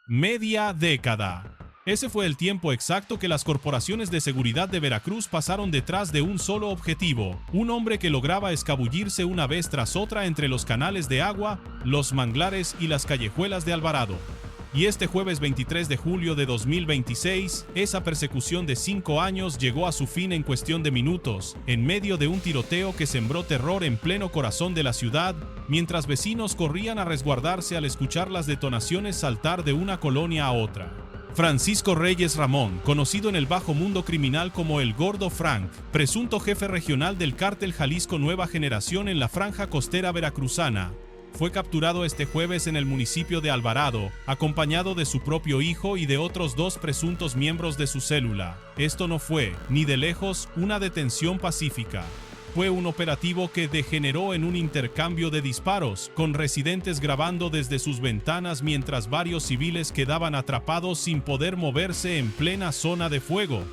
Media década. Ese fue el tiempo exacto que las corporaciones de seguridad de Veracruz pasaron detrás de un solo objetivo, un hombre que lograba escabullirse una vez tras otra entre los canales de agua, los manglares y las callejuelas de Alvarado. Y este jueves 23 de julio de 2026, esa persecución de 5 años llegó a su fin en cuestión de minutos, en medio de un tiroteo que sembró terror en pleno corazón de la ciudad, mientras vecinos corrían a resguardarse al escuchar las detonaciones saltar de una colonia a otra. Francisco Reyes Ramón, conocido en el bajo mundo criminal como el Gordo Frank, presunto jefe regional del cártel Jalisco Nueva Generación en la franja costera veracruzana, fue capturado este jueves en el municipio de Alvarado, acompañado de su propio hijo y de otros 2 presuntos miembros de su célula. Esto no fue, ni de lejos, una detención pacífica. Fue un operativo que degeneró en un intercambio de disparos, con residentes grabando desde sus ventanas mientras varios civiles quedaban atrapados sin poder moverse en plena zona de fuego.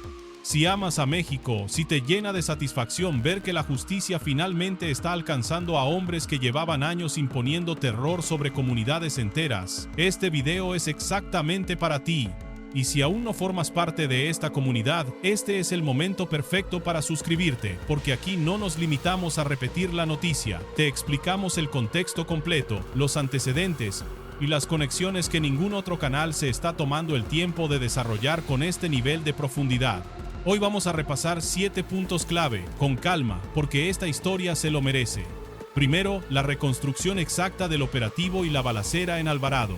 Si amas a México, si te llena de satisfacción ver que la justicia finalmente está alcanzando a hombres que llevaban años imponiendo terror sobre comunidades enteras, este video es exactamente para ti. Y si aún no formas parte de esta comunidad, este es el momento perfecto para suscribirte, porque aquí no nos limitamos a repetir la noticia, te explicamos el contexto completo, los antecedentes y las conexiones que ningún otro canal se está tomando el tiempo de desarrollar con este nivel de profundidad. Hoy vamos a repasar 7 puntos clave, con calma, porque esta historia se lo merece. Primero, la reconstrucción exacta del operativo y la balacera en Alvarado.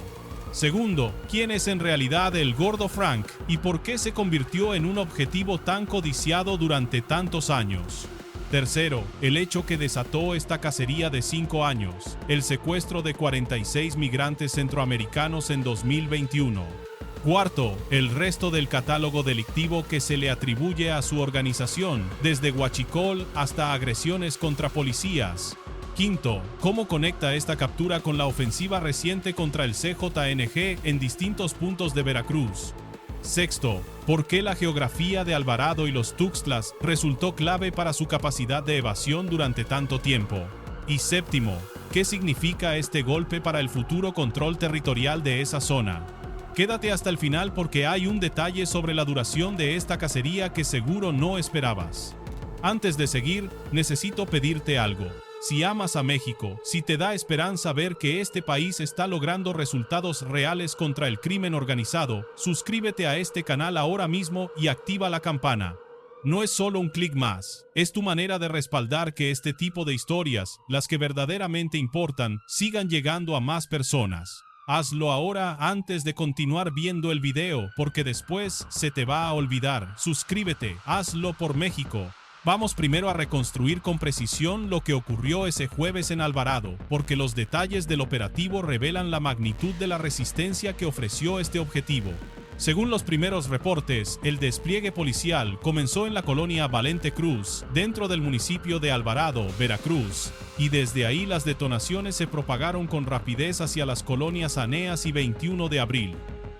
Segundo, ¿quién es en realidad el Gordo Frank y por qué se convirtió en un objetivo tan codiciado durante tantos años? Tercero, el hecho que desató esta cacería de 5 años, el secuestro de 46 migrantes centroamericanos en 2021. Cuarto, el resto del catálogo delictivo que se le atribuye a su organización, desde huachicol hasta agresiones contra policías. Quinto, ¿cómo conecta esta captura con la ofensiva reciente contra el CJNG en distintos puntos de Veracruz? Sexto, ¿por qué la geografía de Alvarado y los Tuxtlas resultó clave para su capacidad de evasión durante tanto tiempo? Y séptimo, ¿qué significa este golpe para el futuro control territorial de esa zona? Quédate hasta el final porque hay un detalle sobre la duración de esta cacería que seguro no esperabas. Antes de seguir, necesito pedirte algo. Si amas a México, si te da esperanza ver que este país está logrando resultados reales contra el crimen organizado, suscríbete a este canal ahora mismo y activa la campana. No es solo un clic más, es tu manera de respaldar que este tipo de historias, las que verdaderamente importan, sigan llegando a más personas. Hazlo ahora antes de continuar viendo el video, porque después se te va a olvidar. Suscríbete, hazlo por México. Vamos primero a reconstruir con precisión lo que ocurrió ese jueves en Alvarado, porque los detalles del operativo revelan la magnitud de la resistencia que ofreció este objetivo. Según los primeros reportes, el despliegue policial comenzó en la colonia Valente Cruz, dentro del municipio de Alvarado, Veracruz, y desde ahí las detonaciones se propagaron con rapidez hacia las colonias Aneas y 21 de abril.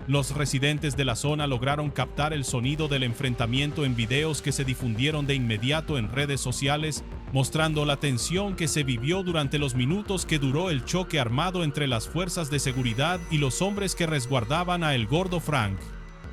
Los residentes de la zona lograron captar el sonido del enfrentamiento en videos que se difundieron de inmediato en redes sociales, mostrando la tensión que se vivió durante los minutos que duró el choque armado entre las fuerzas de seguridad y los hombres que resguardaban a el Gordo Frank.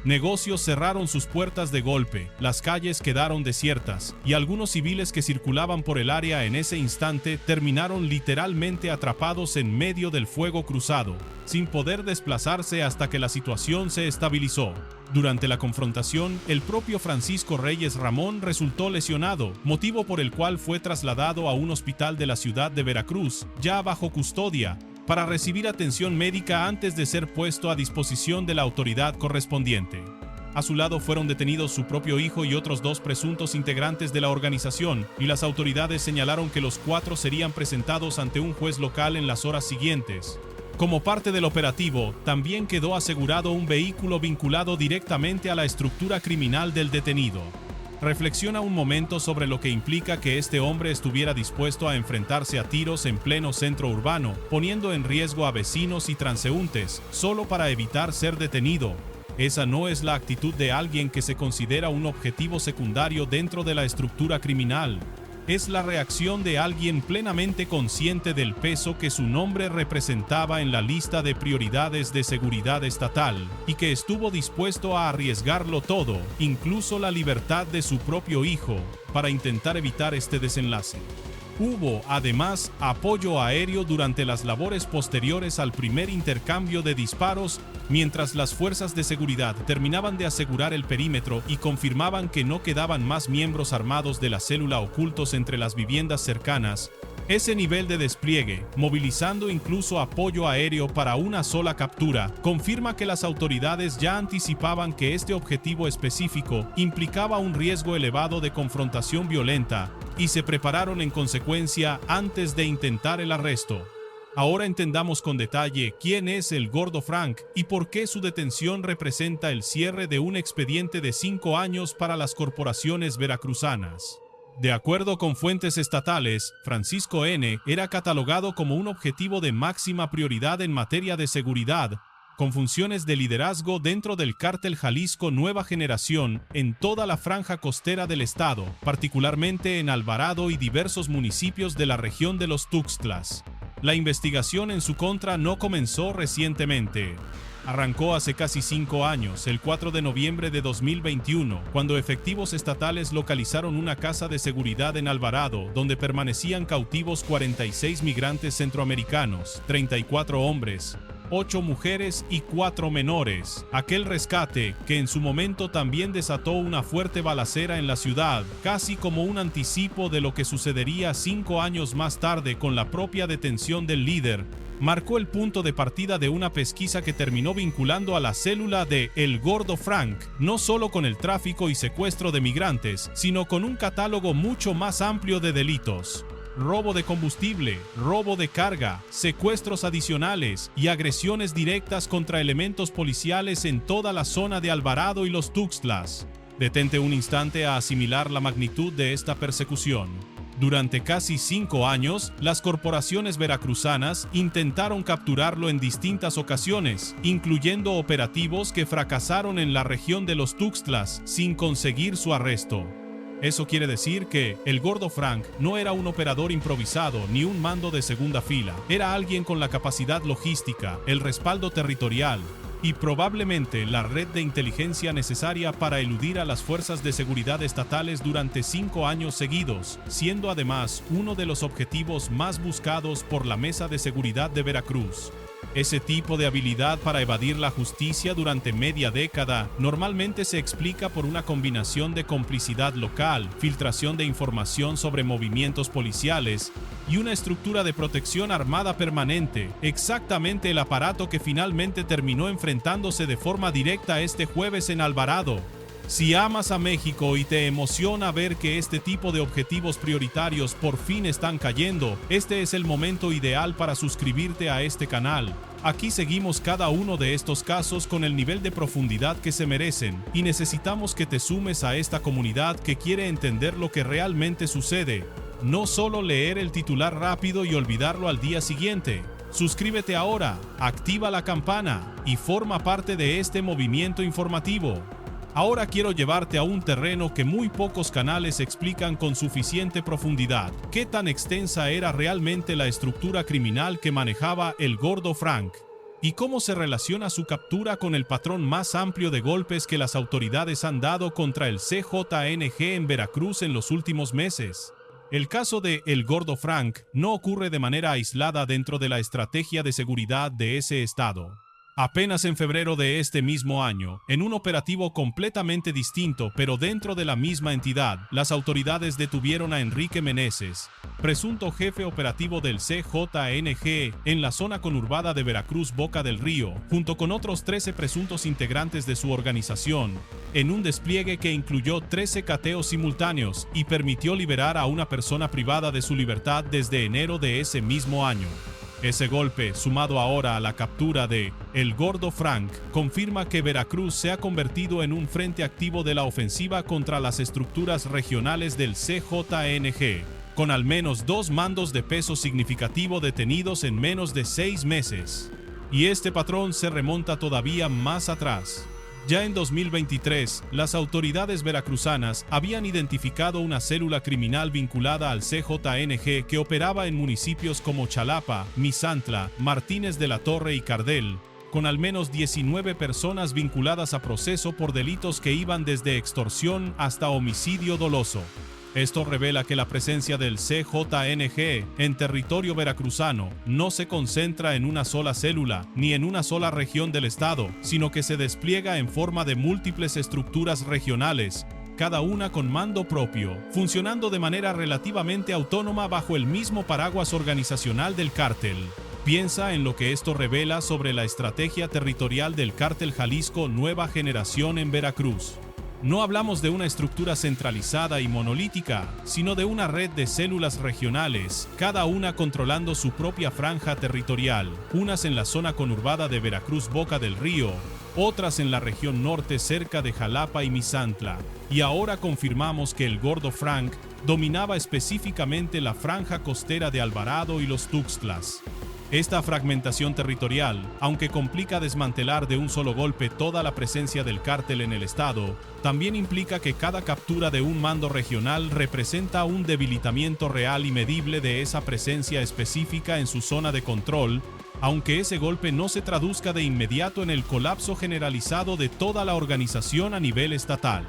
Negocios cerraron sus puertas de golpe, las calles quedaron desiertas, y algunos civiles que circulaban por el área en ese instante terminaron literalmente atrapados en medio del fuego cruzado, sin poder desplazarse hasta que la situación se estabilizó. Durante la confrontación, el propio Francisco Reyes Ramón resultó lesionado, motivo por el cual fue trasladado a un hospital de la ciudad de Veracruz, ya bajo custodia, para recibir atención médica antes de ser puesto a disposición de la autoridad correspondiente. A su lado fueron detenidos su propio hijo y otros 2 presuntos integrantes de la organización, y las autoridades señalaron que los 4 serían presentados ante un juez local en las horas siguientes. Como parte del operativo, también quedó asegurado un vehículo vinculado directamente a la estructura criminal del detenido. Reflexiona un momento sobre lo que implica que este hombre estuviera dispuesto a enfrentarse a tiros en pleno centro urbano, poniendo en riesgo a vecinos y transeúntes, solo para evitar ser detenido. Esa no es la actitud de alguien que se considera un objetivo secundario dentro de la estructura criminal. Es la reacción de alguien plenamente consciente del peso que su nombre representaba en la lista de prioridades de seguridad estatal y que estuvo dispuesto a arriesgarlo todo, incluso la libertad de su propio hijo, para intentar evitar este desenlace. Hubo, además, apoyo aéreo durante las labores posteriores al primer intercambio de disparos, mientras las fuerzas de seguridad terminaban de asegurar el perímetro y confirmaban que no quedaban más miembros armados de la célula ocultos entre las viviendas cercanas. Ese nivel de despliegue, movilizando incluso apoyo aéreo para una sola captura, confirma que las autoridades ya anticipaban que este objetivo específico implicaba un riesgo elevado de confrontación violenta y se prepararon en consecuencia antes de intentar el arresto. Ahora entendamos con detalle quién es el Gordo Frank y por qué su detención representa el cierre de un expediente de 5 años para las corporaciones veracruzanas. De acuerdo con fuentes estatales, Francisco N. era catalogado como un objetivo de máxima prioridad en materia de seguridad, con funciones de liderazgo dentro del cártel Jalisco Nueva Generación en toda la franja costera del estado, particularmente en Alvarado y diversos municipios de la región de los Tuxtlas. La investigación en su contra no comenzó recientemente. Arrancó hace casi 5 años, el 4 de noviembre de 2021, cuando efectivos estatales localizaron una casa de seguridad en Alvarado, donde permanecían cautivos 46 migrantes centroamericanos, 34 hombres, 8 mujeres y 4 menores. Aquel rescate, que en su momento también desató una fuerte balacera en la ciudad, casi como un anticipo de lo que sucedería 5 años más tarde con la propia detención del líder, marcó el punto de partida de una pesquisa que terminó vinculando a la célula de El Gordo Frank, no solo con el tráfico y secuestro de migrantes, sino con un catálogo mucho más amplio de delitos. Robo de combustible, robo de carga, secuestros adicionales y agresiones directas contra elementos policiales en toda la zona de Alvarado y los Tuxtlas. Detente un instante a asimilar la magnitud de esta persecución. Durante casi 5 años, las corporaciones veracruzanas intentaron capturarlo en distintas ocasiones, incluyendo operativos que fracasaron en la región de los Tuxtlas sin conseguir su arresto. Eso quiere decir que el Gordo Frank no era un operador improvisado ni un mando de segunda fila. Era alguien con la capacidad logística, el respaldo territorial y probablemente la red de inteligencia necesaria para eludir a las fuerzas de seguridad estatales durante 5 años seguidos, siendo además uno de los objetivos más buscados por la Mesa de Seguridad de Veracruz. Ese tipo de habilidad para evadir la justicia durante media década normalmente se explica por una combinación de complicidad local, filtración de información sobre movimientos policiales y una estructura de protección armada permanente, exactamente el aparato que finalmente terminó enfrentándose de forma directa este jueves en Alvarado. Si amas a México y te emociona ver que este tipo de objetivos prioritarios por fin están cayendo, este es el momento ideal para suscribirte a este canal. Aquí seguimos cada uno de estos casos con el nivel de profundidad que se merecen, y necesitamos que te sumes a esta comunidad que quiere entender lo que realmente sucede, no solo leer el titular rápido y olvidarlo al día siguiente. Suscríbete ahora, activa la campana y forma parte de este movimiento informativo. Ahora quiero llevarte a un terreno que muy pocos canales explican con suficiente profundidad. ¿Qué tan extensa era realmente la estructura criminal que manejaba el Gordo Frank? ¿Y cómo se relaciona su captura con el patrón más amplio de golpes que las autoridades han dado contra el CJNG en Veracruz en los últimos meses? El caso de El Gordo Frank no ocurre de manera aislada dentro de la estrategia de seguridad de ese estado. Apenas en febrero de este mismo año, en un operativo completamente distinto pero dentro de la misma entidad, las autoridades detuvieron a Enrique Meneses, presunto jefe operativo del CJNG en la zona conurbada de Veracruz Boca del Río, junto con otros 13 presuntos integrantes de su organización, en un despliegue que incluyó 13 cateos simultáneos y permitió liberar a una persona privada de su libertad desde enero de ese mismo año. Ese golpe, sumado ahora a la captura de El Gordo Frank, confirma que Veracruz se ha convertido en un frente activo de la ofensiva contra las estructuras regionales del CJNG, con al menos 2 mandos de peso significativo detenidos en menos de 6 meses. Y este patrón se remonta todavía más atrás. Ya en 2023, las autoridades veracruzanas habían identificado una célula criminal vinculada al CJNG que operaba en municipios como Xalapa, Misantla, Martínez de la Torre y Cardel, con al menos 19 personas vinculadas a proceso por delitos que iban desde extorsión hasta homicidio doloso. Esto revela que la presencia del CJNG en territorio veracruzano no se concentra en una sola célula ni en una sola región del estado, sino que se despliega en forma de múltiples estructuras regionales, cada una con mando propio, funcionando de manera relativamente autónoma bajo el mismo paraguas organizacional del cártel. Piensa en lo que esto revela sobre la estrategia territorial del Cártel Jalisco Nueva Generación en Veracruz. No hablamos de una estructura centralizada y monolítica, sino de una red de células regionales, cada una controlando su propia franja territorial, unas en la zona conurbada de Veracruz Boca del Río, otras en la región norte cerca de Xalapa y Misantla. Y ahora confirmamos que el Gordo Frank dominaba específicamente la franja costera de Alvarado y los Tuxtlas. Esta fragmentación territorial, aunque complica desmantelar de un solo golpe toda la presencia del cártel en el estado, también implica que cada captura de un mando regional representa un debilitamiento real y medible de esa presencia específica en su zona de control, aunque ese golpe no se traduzca de inmediato en el colapso generalizado de toda la organización a nivel estatal.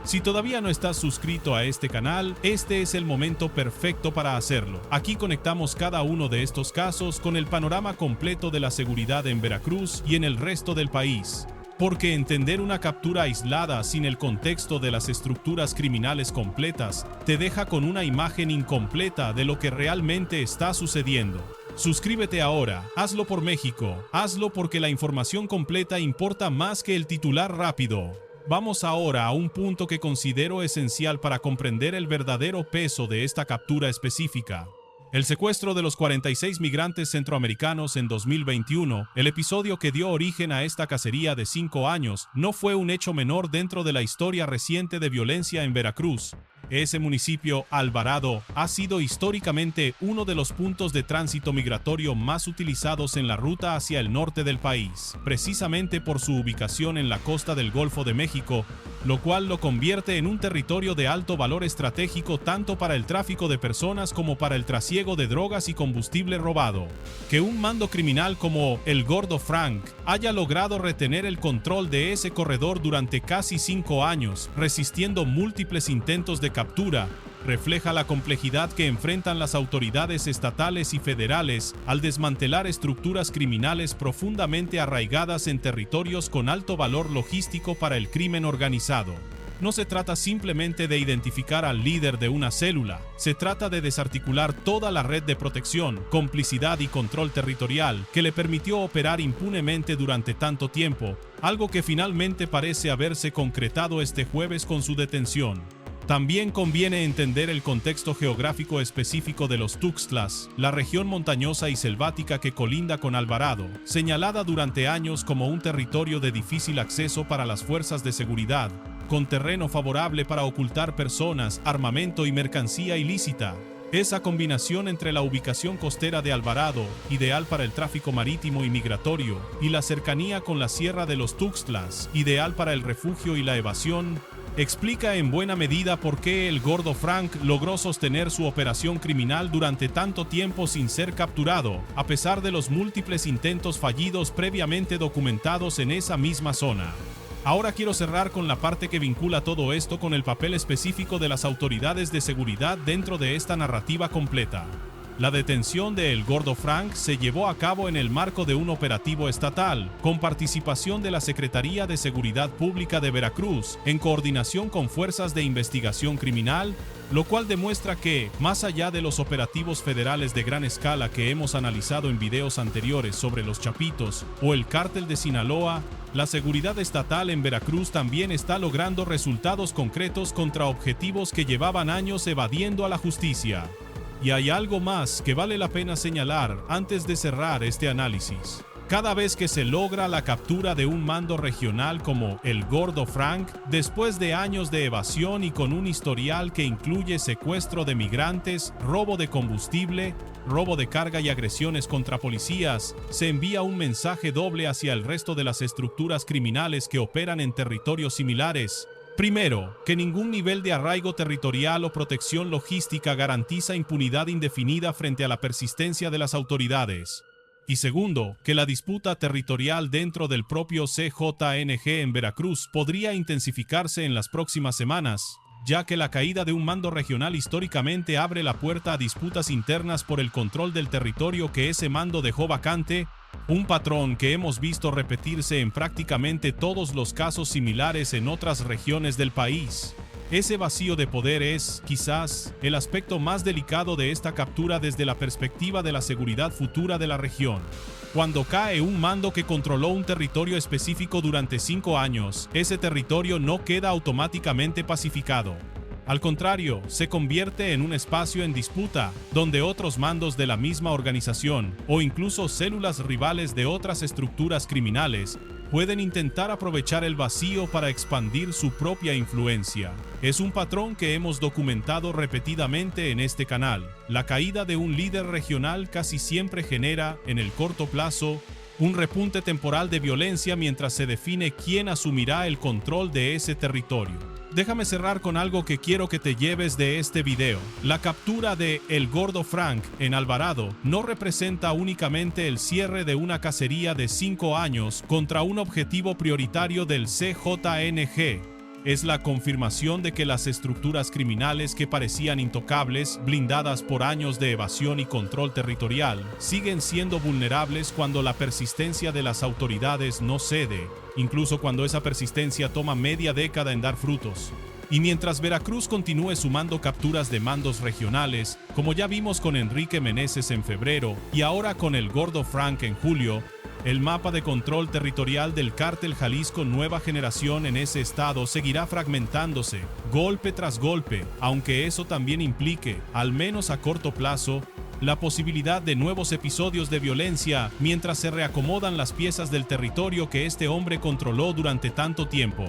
Si todavía no estás suscrito a este canal, este es el momento perfecto para hacerlo. Aquí conectamos cada uno de estos casos con el panorama completo de la seguridad en Veracruz y en el resto del país. Porque entender una captura aislada sin el contexto de las estructuras criminales completas te deja con una imagen incompleta de lo que realmente está sucediendo. Suscríbete ahora, hazlo por México, hazlo porque la información completa importa más que el titular rápido. Vamos ahora a un punto que considero esencial para comprender el verdadero peso de esta captura específica. El secuestro de los 46 migrantes centroamericanos en 2021, el episodio que dio origen a esta cacería de 5 años, no fue un hecho menor dentro de la historia reciente de violencia en Veracruz. Ese municipio, Alvarado, ha sido históricamente uno de los puntos de tránsito migratorio más utilizados en la ruta hacia el norte del país, precisamente por su ubicación en la costa del Golfo de México, lo cual lo convierte en un territorio de alto valor estratégico tanto para el tráfico de personas como para el trasiego de drogas y combustible robado. Que un mando criminal como el Gordo Frank haya logrado retener el control de ese corredor durante casi 5 años, resistiendo múltiples intentos de captura, refleja la complejidad que enfrentan las autoridades estatales y federales al desmantelar estructuras criminales profundamente arraigadas en territorios con alto valor logístico para el crimen organizado. No se trata simplemente de identificar al líder de una célula, se trata de desarticular toda la red de protección, complicidad y control territorial que le permitió operar impunemente durante tanto tiempo, algo que finalmente parece haberse concretado este jueves con su detención. También conviene entender el contexto geográfico específico de los Tuxtlas, la región montañosa y selvática que colinda con Alvarado, señalada durante años como un territorio de difícil acceso para las fuerzas de seguridad, con terreno favorable para ocultar personas, armamento y mercancía ilícita. Esa combinación entre la ubicación costera de Alvarado, ideal para el tráfico marítimo y migratorio, y la cercanía con la Sierra de los Tuxtlas, ideal para el refugio y la evasión, explica en buena medida por qué el Gordo Frank logró sostener su operación criminal durante tanto tiempo sin ser capturado, a pesar de los múltiples intentos fallidos previamente documentados en esa misma zona. Ahora quiero cerrar con la parte que vincula todo esto con el papel específico de las autoridades de seguridad dentro de esta narrativa completa. La detención de El Gordo Frank se llevó a cabo en el marco de un operativo estatal, con participación de la Secretaría de Seguridad Pública de Veracruz, en coordinación con fuerzas de investigación criminal, lo cual demuestra que, más allá de los operativos federales de gran escala que hemos analizado en videos anteriores sobre los Chapitos o el Cártel de Sinaloa, la seguridad estatal en Veracruz también está logrando resultados concretos contra objetivos que llevaban años evadiendo a la justicia. Y hay algo más que vale la pena señalar antes de cerrar este análisis. Cada vez que se logra la captura de un mando regional como el Gordo Frank, después de años de evasión y con un historial que incluye secuestro de migrantes, robo de combustible, robo de carga y agresiones contra policías, se envía un mensaje doble hacia el resto de las estructuras criminales que operan en territorios similares. Primero, que ningún nivel de arraigo territorial o protección logística garantiza impunidad indefinida frente a la persistencia de las autoridades. Y segundo, que la disputa territorial dentro del propio CJNG en Veracruz podría intensificarse en las próximas semanas, ya que la caída de un mando regional históricamente abre la puerta a disputas internas por el control del territorio que ese mando dejó vacante, un patrón que hemos visto repetirse en prácticamente todos los casos similares en otras regiones del país. Ese vacío de poder es, quizás, el aspecto más delicado de esta captura desde la perspectiva de la seguridad futura de la región. Cuando cae un mando que controló un territorio específico durante 5 años, ese territorio no queda automáticamente pacificado. Al contrario, se convierte en un espacio en disputa, donde otros mandos de la misma organización, o incluso células rivales de otras estructuras criminales, pueden intentar aprovechar el vacío para expandir su propia influencia. Es un patrón que hemos documentado repetidamente en este canal. La caída de un líder regional casi siempre genera, en el corto plazo, un repunte temporal de violencia mientras se define quién asumirá el control de ese territorio. Déjame cerrar con algo que quiero que te lleves de este video. La captura de El Gordo Frank en Alvarado no representa únicamente el cierre de una cacería de 5 años contra un objetivo prioritario del CJNG. Es la confirmación de que las estructuras criminales que parecían intocables, blindadas por años de evasión y control territorial, siguen siendo vulnerables cuando la persistencia de las autoridades no cede, incluso cuando esa persistencia toma media década en dar frutos. Y mientras Veracruz continúe sumando capturas de mandos regionales, como ya vimos con Enrique Meneses en febrero y ahora con el Gordo Frank en julio, el mapa de control territorial del Cártel Jalisco Nueva Generación en ese estado seguirá fragmentándose, golpe tras golpe, aunque eso también implique, al menos a corto plazo, la posibilidad de nuevos episodios de violencia mientras se reacomodan las piezas del territorio que este hombre controló durante tanto tiempo.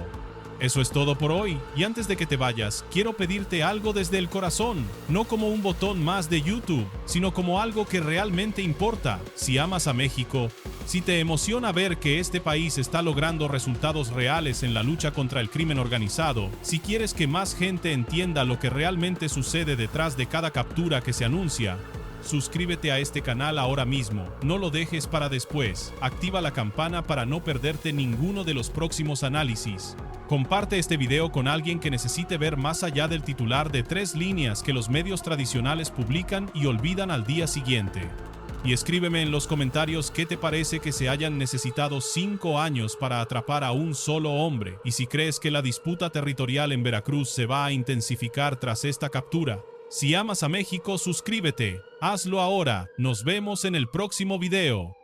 Eso es todo por hoy, y antes de que te vayas, quiero pedirte algo desde el corazón, no como un botón más de YouTube, sino como algo que realmente importa. Si amas a México, si te emociona ver que este país está logrando resultados reales en la lucha contra el crimen organizado, si quieres que más gente entienda lo que realmente sucede detrás de cada captura que se anuncia, suscríbete a este canal ahora mismo, no lo dejes para después, activa la campana para no perderte ninguno de los próximos análisis. Comparte este video con alguien que necesite ver más allá del titular de 3 líneas que los medios tradicionales publican y olvidan al día siguiente. Y escríbeme en los comentarios qué te parece que se hayan necesitado 5 años para atrapar a un solo hombre, y si crees que la disputa territorial en Veracruz se va a intensificar tras esta captura. Si amas a México, suscríbete. Hazlo ahora. Nos vemos en el próximo video.